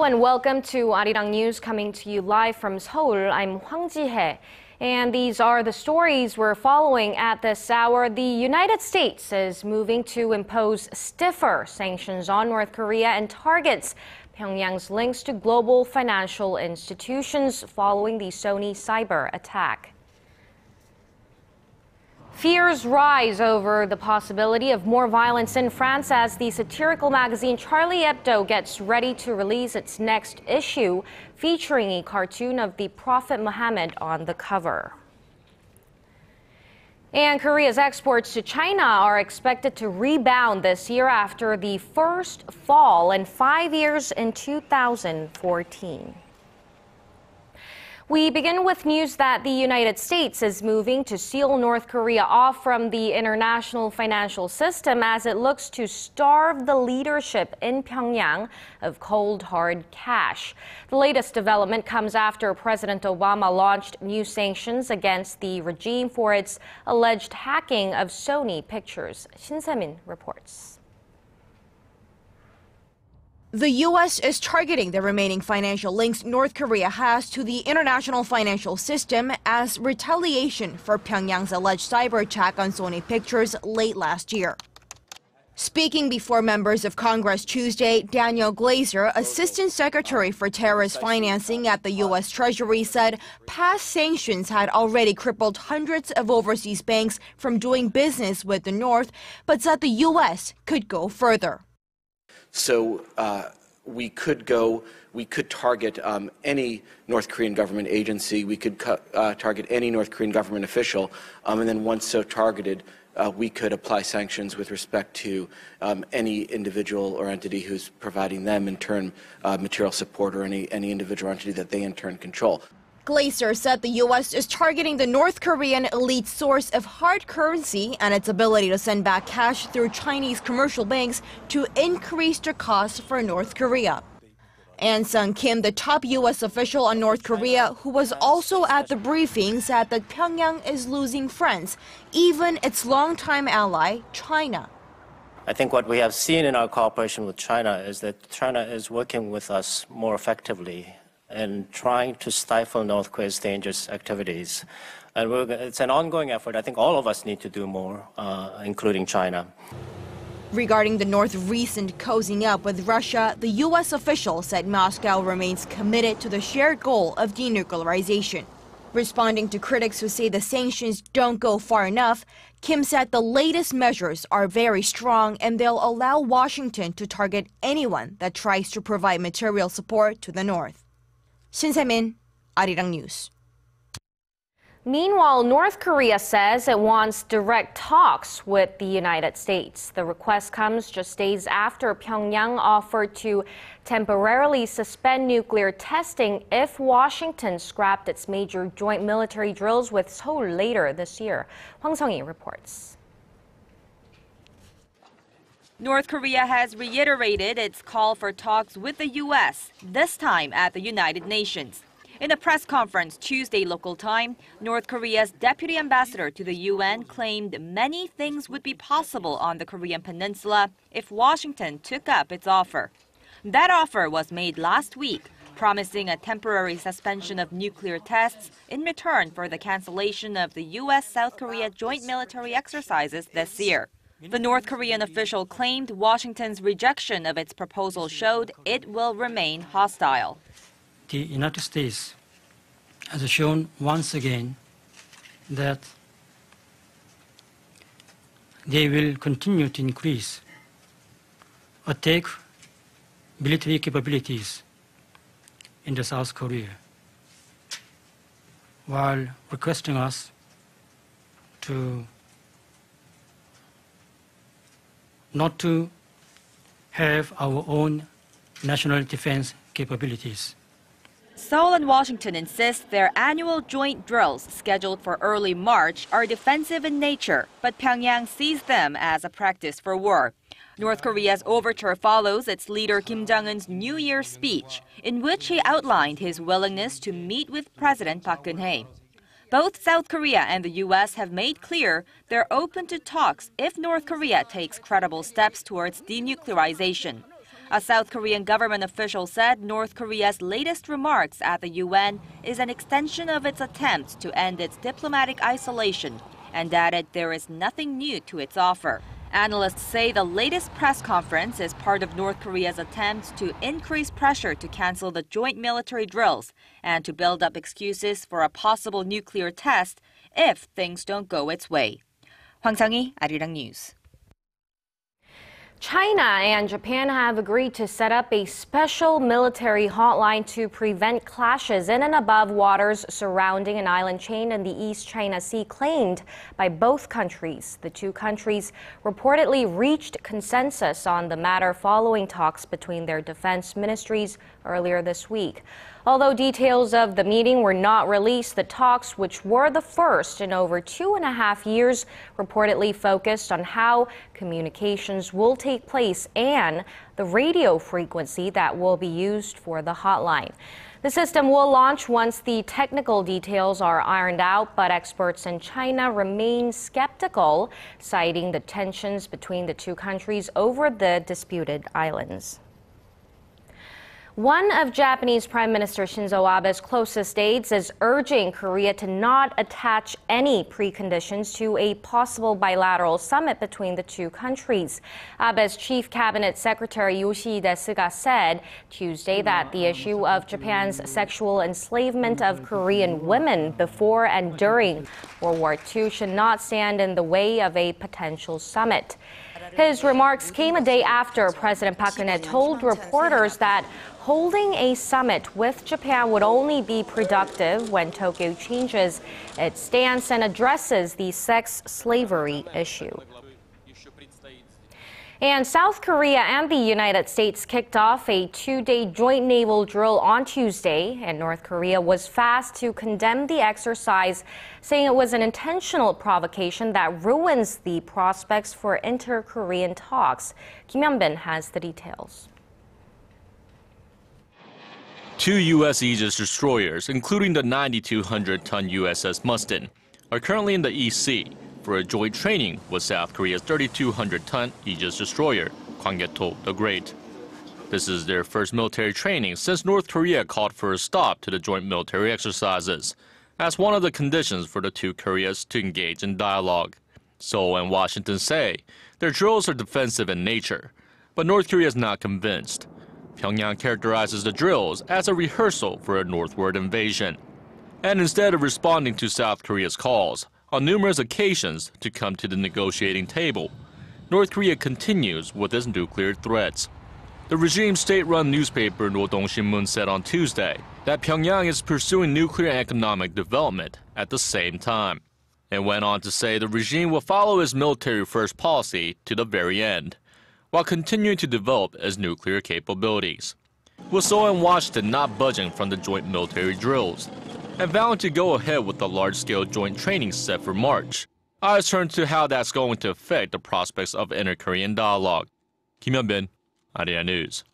and welcome to ARIRANG News, coming to you live from Seoul. I'm Hwang Ji-hye. And these are the stories we're following at this hour. The United States is moving to impose stiffer sanctions on North Korea and targets Pyongyang's links to global financial institutions following the Sony cyber attack. Fears rise over the possibility of more violence in France as the satirical magazine Charlie Hebdo gets ready to release its next issue, featuring a cartoon of the Prophet Mohammed on the cover. And Korea's exports to China are expected to rebound this year after the first fall in 5 years in 2014. We begin with news that the United States is moving to seal North Korea off from the international financial system as it looks to starve the leadership in Pyongyang of cold, hard cash. The latest development comes after President Obama launched new sanctions against the regime for its alleged hacking of Sony pictures. Shin Se-min reports. The U.S. is targeting the remaining financial links North Korea has to the international financial system as retaliation for Pyongyang's alleged cyber attack on Sony Pictures late last year. Speaking before members of Congress Tuesday, Daniel Glazer, Assistant Secretary for Terrorist Financing at the U.S. Treasury, said past sanctions had already crippled hundreds of overseas banks from doing business with the North, but said the U.S. could go further. So we could target any North Korean government agency, we could target any North Korean government official, and then once so targeted, we could apply sanctions with respect to any individual or entity who's providing them in turn material support, or any individual entity that they in turn control. Glazer said the U.S. is targeting the North Korean elite source of hard currency and its ability to send back cash through Chinese commercial banks to increase the cost for North Korea. An Sung-kim, the top U.S. official on North Korea, who was also at the briefing, said that Pyongyang is losing friends, even its longtime ally, China. I think what we have seen in our cooperation with China is that China is working with us more effectively and trying to stifle North Korea's dangerous activities. And it's an ongoing effort. I think all of us need to do more, including China. Regarding the North's recent cozying up with Russia, the U.S. official said Moscow remains committed to the shared goal of denuclearization. Responding to critics who say the sanctions don't go far enough, Kim said the latest measures are very strong and they'll allow Washington to target anyone that tries to provide material support to the North. Shin Se-min, ARIRANG News. Meanwhile, North Korea says it wants direct talks with the United States. The request comes just days after Pyongyang offered to temporarily suspend nuclear testing if Washington scrapped its major joint military drills with Seoul later this year. Hwang Ji-hye reports. North Korea has reiterated its call for talks with the U.S., this time at the United Nations. In a press conference Tuesday local time, North Korea's deputy ambassador to the UN claimed many things would be possible on the Korean peninsula if Washington took up its offer. That offer was made last week, promising a temporary suspension of nuclear tests in return for the cancellation of the U.S.-South Korea joint military exercises this year. The North Korean official claimed Washington's rejection of its proposal showed it will remain hostile. The United States has shown once again that they will continue to increase attack military capabilities in the South Korea, while requesting us to not to have our own national defense capabilities. Seoul and Washington insist their annual joint drills scheduled for early March are defensive in nature, but Pyongyang sees them as a practice for war. North Korea's overture follows its leader Kim Jong-un's New Year's speech, in which he outlined his willingness to meet with President Park Geun-hye. Both South Korea and the U.S. have made clear they're open to talks if North Korea takes credible steps towards denuclearization. A South Korean government official said North Korea's latest remarks at the UN is an extension of its attempts to end its diplomatic isolation and added there is nothing new to its offer. Analysts say the latest press conference is part of North Korea's attempts to increase pressure to cancel the joint military drills and to build up excuses for a possible nuclear test if things don't go its way. Hwang Ji-hye, ARIRANG News. China and Japan have agreed to set up a special military hotline to prevent clashes in and above waters surrounding an island chain in the East China Sea claimed by both countries. The two countries reportedly reached consensus on the matter following talks between their defense ministries earlier this week. Although details of the meeting were not released, the talks, which were the first in over 2.5 years, reportedly focused on how communications will take place and the radio frequency that will be used for the hotline. The system will launch once the technical details are ironed out, but experts in China remain skeptical, citing the tensions between the two countries over the disputed islands. One of Japanese Prime Minister Shinzo Abe's closest aides is urging Korea to not attach any preconditions to a possible bilateral summit between the two countries. Abe's Chief Cabinet Secretary Yoshihide Suga said Tuesday that the issue of Japan's sexual enslavement of Korean women before and during World War II should not stand in the way of a potential summit. His remarks came a day after President Park Geun-hye told reporters that holding a summit with Japan would only be productive when Tokyo changes its stance and addresses the sex slavery issue. And South Korea and the United States kicked off a 2-day joint naval drill on Tuesday, and North Korea was fast to condemn the exercise, saying it was an intentional provocation that ruins the prospects for inter-Korean talks. Kim Hyun-bin has the details. 2 U.S. Aegis destroyers, including the 9,200-ton USS Mustin, are currently in the East Sea for a joint training with South Korea's 3,200-ton Aegis destroyer, Hwang the Great. This is their first military training since North Korea called for a stop to the joint military exercises, as one of the conditions for the two Koreas to engage in dialogue. Seoul and Washington say their drills are defensive in nature, but North Korea is not convinced. Pyongyang characterizes the drills as a rehearsal for a northward invasion. And instead of responding to South Korea's calls on numerous occasions to come to the negotiating table, North Korea continues with its nuclear threats. The regime's state-run newspaper Rodong Shinmun said on Tuesday that Pyongyang is pursuing nuclear and economic development at the same time, and went on to say the regime will follow its military-first policy to the very end, while continuing to develop its nuclear capabilities. With Seoul and Washington not budging from the joint military drills, and vowing to go ahead with the large-scale joint training set for March, eyes turn to how that's going to affect the prospects of inter-Korean dialogue. Kim Hyun-bin, ARIRANG News.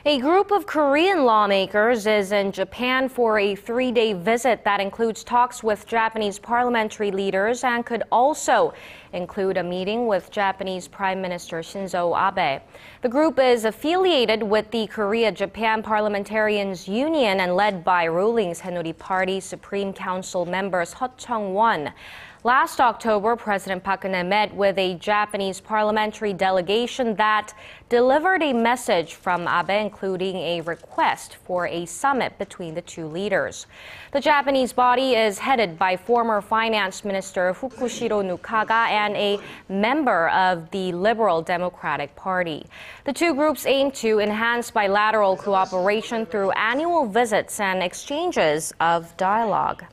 A group of Korean lawmakers is in Japan for a 3-day visit that includes talks with Japanese parliamentary leaders and could also include a meeting with Japanese Prime Minister Shinzo Abe. The group is affiliated with the Korea-Japan Parliamentarians Union and led by ruling Saenuri Party Supreme Council members Heo Chung-won. Last October, President Park Geun-hye met with a Japanese parliamentary delegation that delivered a message from Abe, including a request for a summit between the two leaders. The Japanese body is headed by former Finance Minister Fukushiro Nukaga and a member of the Liberal Democratic Party. The two groups aim to enhance bilateral cooperation through annual visits and exchanges of dialogue.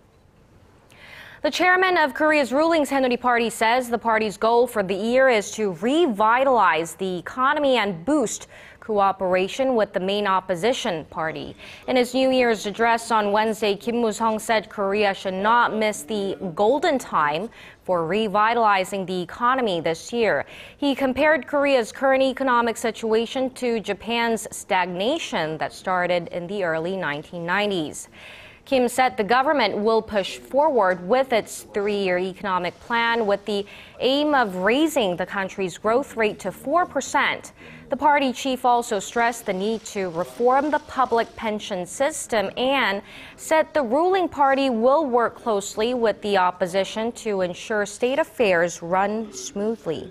The chairman of Korea's ruling Saenuri Party says the party's goal for the year is to revitalize the economy and boost cooperation with the main opposition party. In his New Year's address on Wednesday, Kim Moo-sung said Korea should not miss the golden time for revitalizing the economy this year. He compared Korea's current economic situation to Japan's stagnation that started in the early 1990s. Kim said the government will push forward with its 3-year economic plan with the aim of raising the country's growth rate to 4%. The party chief also stressed the need to reform the public pension system and said the ruling party will work closely with the opposition to ensure state affairs run smoothly.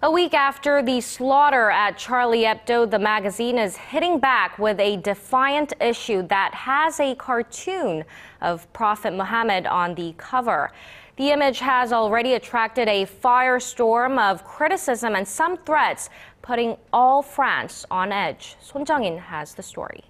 A week after the slaughter at Charlie Hebdo, the magazine is hitting back with a defiant issue that has a cartoon of Prophet Mohammed on the cover. The image has already attracted a firestorm of criticism and some threats, putting all France on edge. Son Jung-in has the story.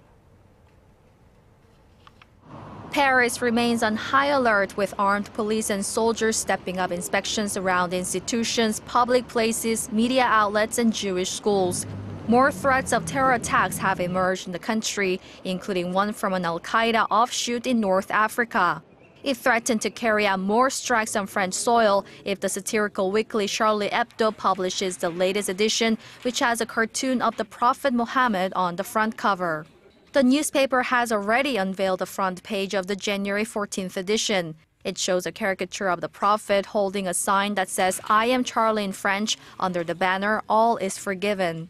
Paris remains on high alert with armed police and soldiers stepping up inspections around institutions, public places, media outlets, and Jewish schools. More threats of terror attacks have emerged in the country, including one from an al-Qaeda offshoot in North Africa. It threatened to carry out more strikes on French soil if the satirical weekly Charlie Hebdo publishes the latest edition, which has a cartoon of the Prophet Mohammed on the front cover. The newspaper has already unveiled the front page of the January 14th edition. It shows a caricature of the Prophet holding a sign that says, "I am Charlie" in French, under the banner, "All is forgiven."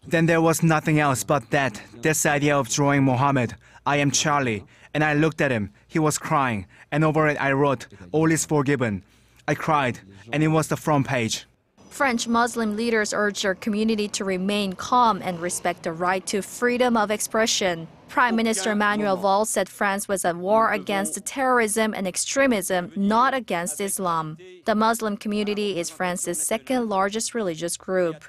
Then there was nothing else but that, this idea of drawing Mohammed, "I am Charlie," and I looked at him, he was crying, and over it I wrote, "All is forgiven." I cried, and it was the front page. French Muslim leaders urged their community to remain calm and respect the right to freedom of expression. Prime Minister Emmanuel Valls said France was at war against terrorism and extremism, not against Islam. The Muslim community is France's second largest religious group.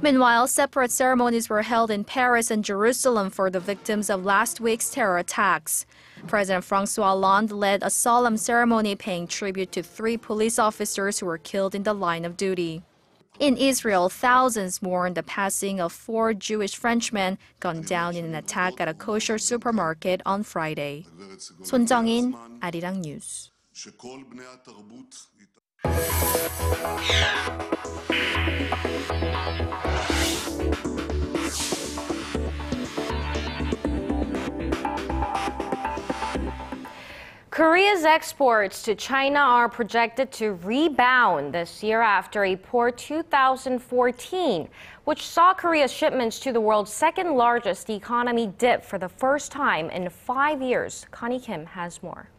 Meanwhile, separate ceremonies were held in Paris and Jerusalem for the victims of last week's terror attacks. President François Hollande led a solemn ceremony paying tribute to 3 police officers who were killed in the line of duty. In Israel, thousands mourn the passing of 4 Jewish Frenchmen gunned down in an attack at a kosher supermarket on Friday. Son Jung-in, ARIRANG News. Korea's exports to China are projected to rebound this year after a poor 2014, which saw Korea's shipments to the world's second largest economy dip for the first time in 5 years. Connie Kim has more.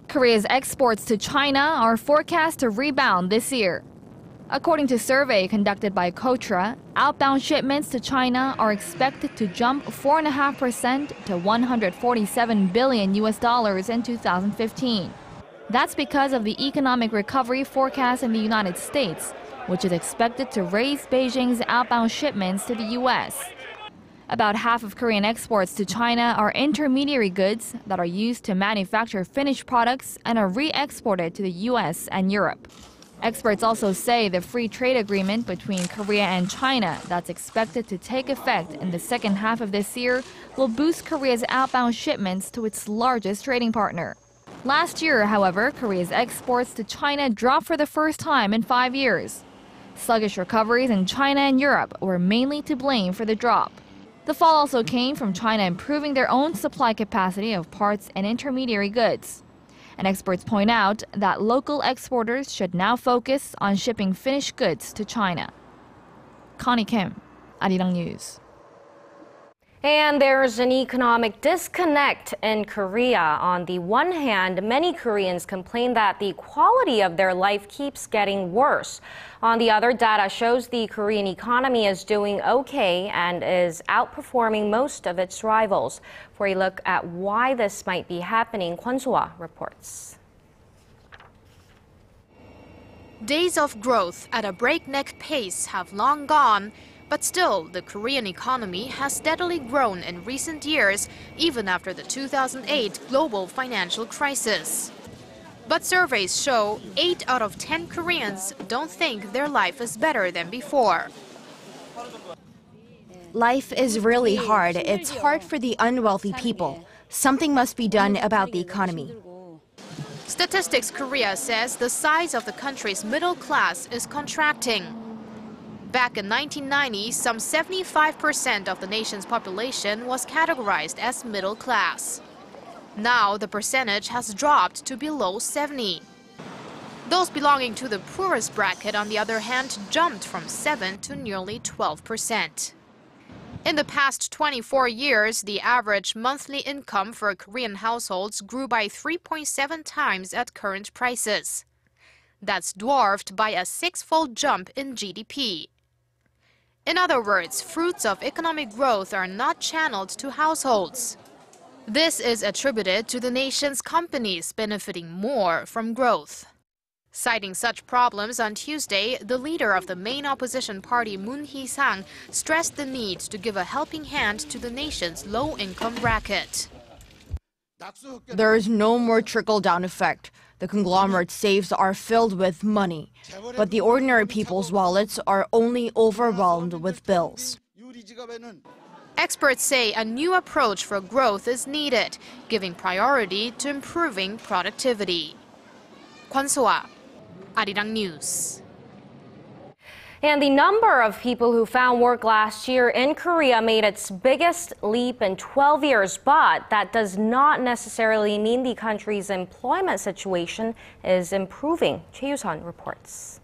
Korea's exports to China are forecast to rebound this year. According to a survey conducted by Kotra, outbound shipments to China are expected to jump 4.5% to $147 billion in 2015. That's because of the economic recovery forecast in the United States, which is expected to raise Beijing's outbound shipments to the U.S. About half of Korean exports to China are intermediary goods that are used to manufacture finished products and are re-exported to the U.S. and Europe. Experts also say the free trade agreement between Korea and China that's expected to take effect in the second half of this year will boost Korea's outbound shipments to its largest trading partner. Last year, however, Korea's exports to China dropped for the first time in 5 years. Sluggish recoveries in China and Europe were mainly to blame for the drop. The fall also came from China improving their own supply capacity of parts and intermediary goods. And experts point out that local exporters should now focus on shipping finished goods to China. Connie Kim, ARIRANG News. And there's an economic disconnect in Korea. On the one hand, many Koreans complain that the quality of their life keeps getting worse. On the other, data shows the Korean economy is doing okay and is outperforming most of its rivals. For a look at why this might be happening, Kwon So-ah reports. Days of growth at a breakneck pace have long gone. But still, the Korean economy has steadily grown in recent years, even after the 2008 global financial crisis. But surveys show 8 out of 10 Koreans don't think their life is better than before. Life is really hard. It's hard for the unwealthy people. Something must be done about the economy. Statistics Korea says the size of the country's middle class is contracting. Back in 1990, some 75% of the nation's population was categorized as middle class. Now the percentage has dropped to below 70%. Those belonging to the poorest bracket, on the other hand, jumped from 7% to nearly 12%. In the past 24 years, the average monthly income for Korean households grew by 3.7 times at current prices. That's dwarfed by a 6-fold jump in GDP. In other words, fruits of economic growth are not channeled to households. This is attributed to the nation's companies benefiting more from growth. Citing such problems on Tuesday, the leader of the main opposition party, Moon Hee-sang, stressed the need to give a helping hand to the nation's low-income bracket. There is no more trickle-down effect. The conglomerate safes are filled with money, but the ordinary people's wallets are only overwhelmed with bills. Experts say a new approach for growth is needed, giving priority to improving productivity. Kwon So-ah, ARIRANG News. And the number of people who found work last year in Korea made its biggest leap in 12 years, but that does not necessarily mean the country's employment situation is improving. Choi Yoo-sun reports.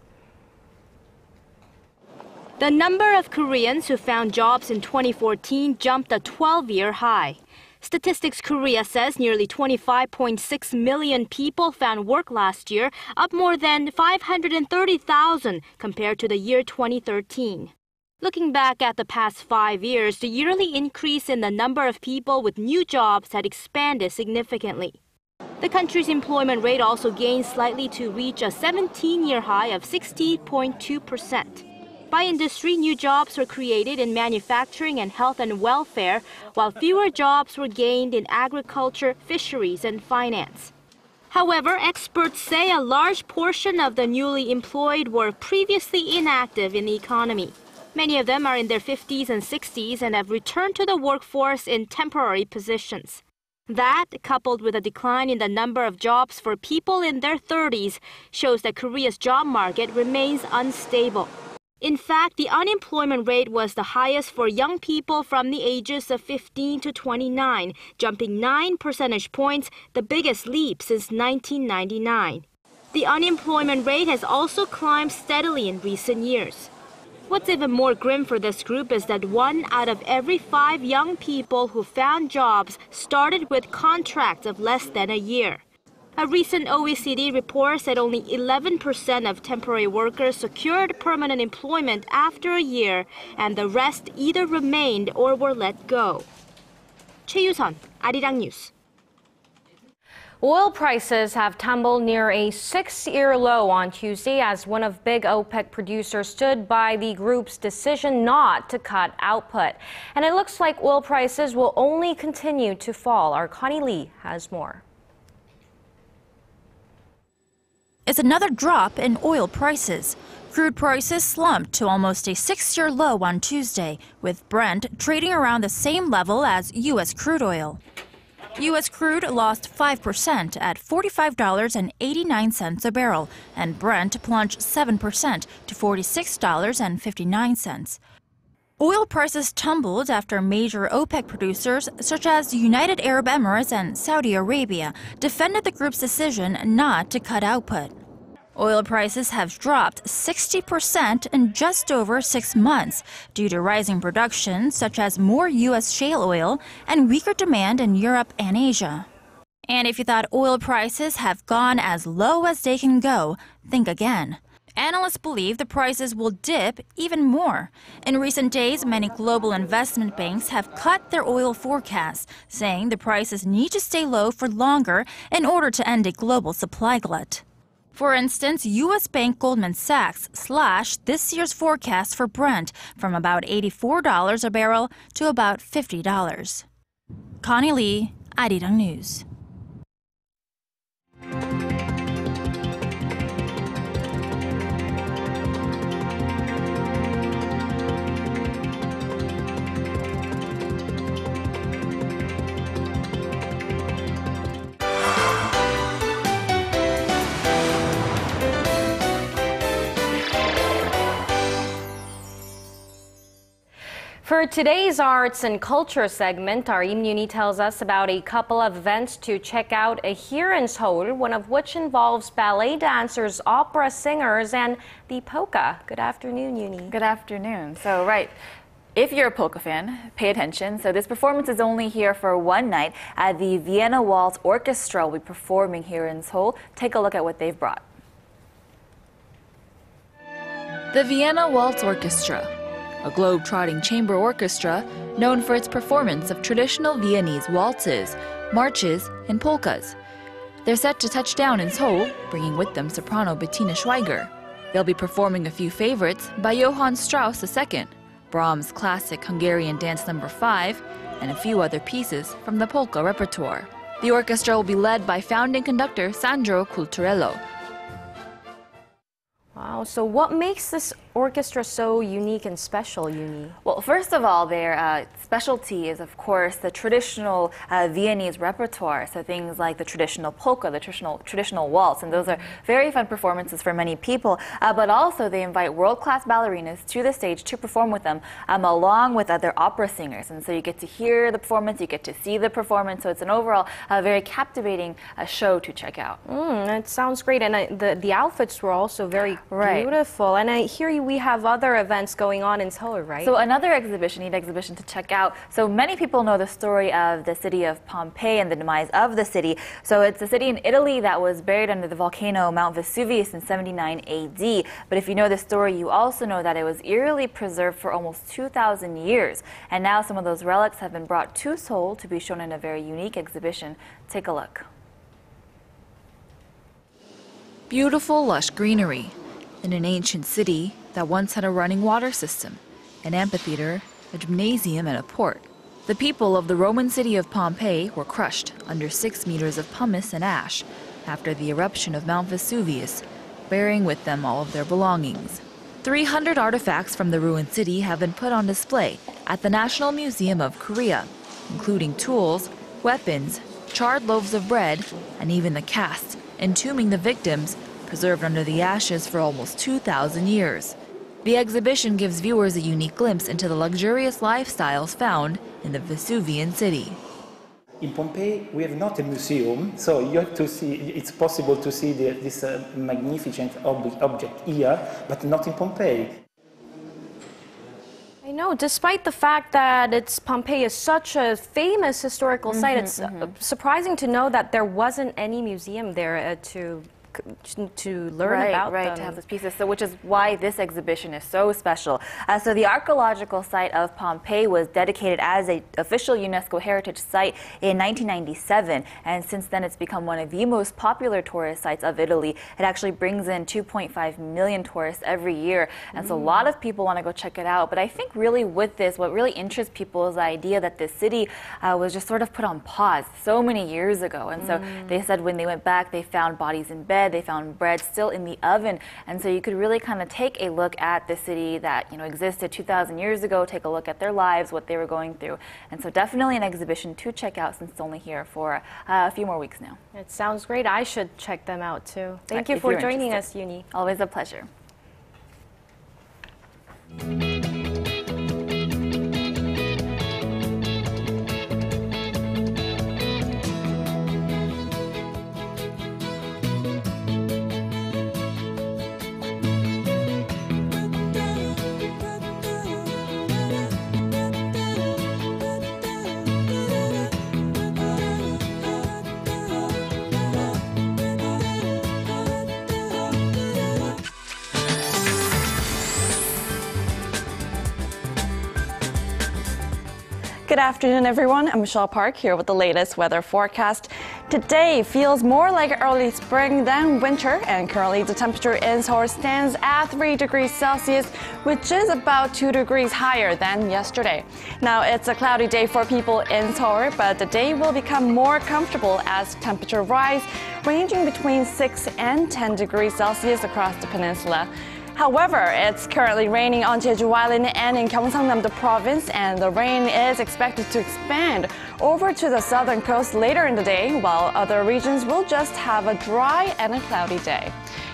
The number of Koreans who found jobs in 2014 jumped a 12-year high. Statistics Korea says nearly 25.6 million people found work last year, up more than 530,000 compared to the year 2013. Looking back at the past 5 years, the yearly increase in the number of people with new jobs had expanded significantly. The country's employment rate also gained slightly to reach a 17-year high of 60.2%. By industry, new jobs were created in manufacturing and health and welfare, while fewer jobs were gained in agriculture, fisheries, and finance. However, experts say a large portion of the newly employed were previously inactive in the economy. Many of them are in their 50s and 60s and have returned to the workforce in temporary positions. That, coupled with a decline in the number of jobs for people in their 30s, shows that Korea's job market remains unstable. In fact, the unemployment rate was the highest for young people from the ages of 15 to 29, jumping 9 percentage points, the biggest leap since 1999. The unemployment rate has also climbed steadily in recent years. What's even more grim for this group is that 1 out of every 5 young people who found jobs started with contracts of less than a year. A recent OECD report said only 11% of temporary workers secured permanent employment after a year, and the rest either remained or were let go. Choi Yoo-sun, ARIRANG News. Oil prices have tumbled near a 6-year low on Tuesday as one of big OPEC producers stood by the group's decision not to cut output. And it looks like oil prices will only continue to fall. Our Connie Lee has more. It's another drop in oil prices. Crude prices slumped to almost a 6-year low on Tuesday, with Brent trading around the same level as U.S. crude oil. U.S. crude lost 5% at $45.89 a barrel, and Brent plunged 7% to $46.59. Oil prices tumbled after major OPEC producers such as the United Arab Emirates and Saudi Arabia defended the group's decision not to cut output. Oil prices have dropped 60% in just over 6 months due to rising production such as more U.S. shale oil and weaker demand in Europe and Asia. And if you thought oil prices have gone as low as they can go, think again. Analysts believe the prices will dip even more. In recent days, many global investment banks have cut their oil forecasts, saying the prices need to stay low for longer in order to end a global supply glut. For instance, U.S. bank Goldman Sachs slashed this year's forecast for Brent from about $84 a barrel to about $50. Connie Lee, ARIRANG News. For today's arts and culture segment, our Im Yuni tells us about a couple of events to check out here in Seoul, one of which involves ballet dancers, opera singers, and the polka. Good afternoon, Yuni. Good afternoon. So, if you're a polka fan, pay attention. So this performance is only here for one night. The Vienna Waltz Orchestra will be performing here in Seoul. Take a look at what they've brought. The Vienna Waltz Orchestra, a globe-trotting chamber orchestra known for its performance of traditional Viennese waltzes, marches, and polkas. They're set to touch down in Seoul, bringing with them soprano Bettina Schweiger. They'll be performing a few favorites by Johann Strauss II, Brahms' classic Hungarian Dance No. 5, and a few other pieces from the polka repertoire. The orchestra will be led by founding conductor Sandro Culturello. Wow, so what makes this orchestra so unique and special, Yuni? Well, first of all, their specialty is, of course, the traditional Viennese repertoire. So things like the traditional polka, the traditional waltz, and those are very fun performances for many people. But also, they invite world-class ballerinas to the stage to perform with them, along with other opera singers. And so you get to hear the performance, you get to see the performance. So it's an overall very captivating show to check out. It sounds great, and the outfits were also very beautiful. And I hear we have other events going on in Seoul, right? So another exhibition, neat exhibition to check out. So many people know the story of the city of Pompeii and the demise of the city. So it's a city in Italy that was buried under the volcano Mount Vesuvius in 79 AD. But if you know the story, you also know that it was eerily preserved for almost 2,000 years. And now some of those relics have been brought to Seoul to be shown in a very unique exhibition. Take a look. Beautiful, lush greenery in an ancient city that once had a running water system, an amphitheater, a gymnasium, and a port. The people of the Roman city of Pompeii were crushed under 6 meters of pumice and ash after the eruption of Mount Vesuvius, bearing with them all of their belongings. 300 artifacts from the ruined city have been put on display at the National Museum of Korea, including tools, weapons, charred loaves of bread, and even the casts entombing the victims, preserved under the ashes for almost 2,000 years. The exhibition gives viewers a unique glimpse into the luxurious lifestyles found in the Vesuvian city. In Pompeii, we have not a museum, so you have to see, it's possible to see this magnificent object here, but not in Pompeii. I know, despite the fact that Pompeii is such a famous historical site, it's surprising to know that there wasn't any museum there to learn about them. To have those pieces. So, which is why this exhibition is so special. So the archaeological site of Pompeii was dedicated as an official UNESCO heritage site in 1997, and since then it's become one of the most popular tourist sites of Italy. It actually brings in 2.5 million tourists every year, and so a lot of people want to go check it out. But I think really with this, what really interests people is the idea that this city was just sort of put on pause so many years ago, and so they said when they went back, they found bodies in bed. They found bread still in the oven, and so you could really kind of take a look at the city that existed 2,000 years ago, take a look at their lives, what they were going through, and so definitely an exhibition to check out since it's only here for a few more weeks now. It sounds great. I should check them out too. Thank you for joining us, Yuni. Always a pleasure. Good afternoon, everyone. I'm Michelle Park here with the latest weather forecast. Today feels more like early spring than winter, and currently the temperature in Seoul stands at 3 degrees Celsius, which is about 2 degrees higher than yesterday. Now, it's a cloudy day for people in Seoul, but the day will become more comfortable as temperature rise, ranging between 6 and 10 degrees Celsius across the peninsula. However, it's currently raining on Jeju Island and in Gyeongsangnam-do province, and the rain is expected to expand over to the southern coast later in the day, while other regions will just have a dry and a cloudy day.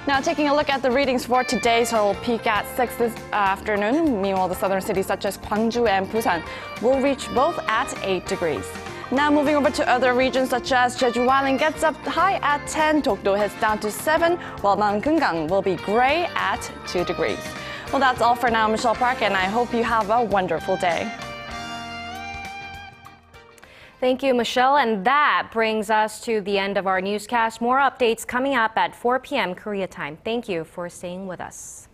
Now, taking a look at the readings for today, Seoul will peak at 6 this afternoon. Meanwhile, the southern cities such as Gwangju and Busan will reach both at 8 degrees. Now moving over to other regions such as Jeju gets up high at 10, Dokdo heads down to 7, while Mount Gyeongang will be gray at 2 degrees. Well, that's all for now, Michelle Park, and I hope you have a wonderful day. Thank you, Michelle. And that brings us to the end of our newscast. More updates coming up at 4 p.m. Korea time. Thank you for staying with us.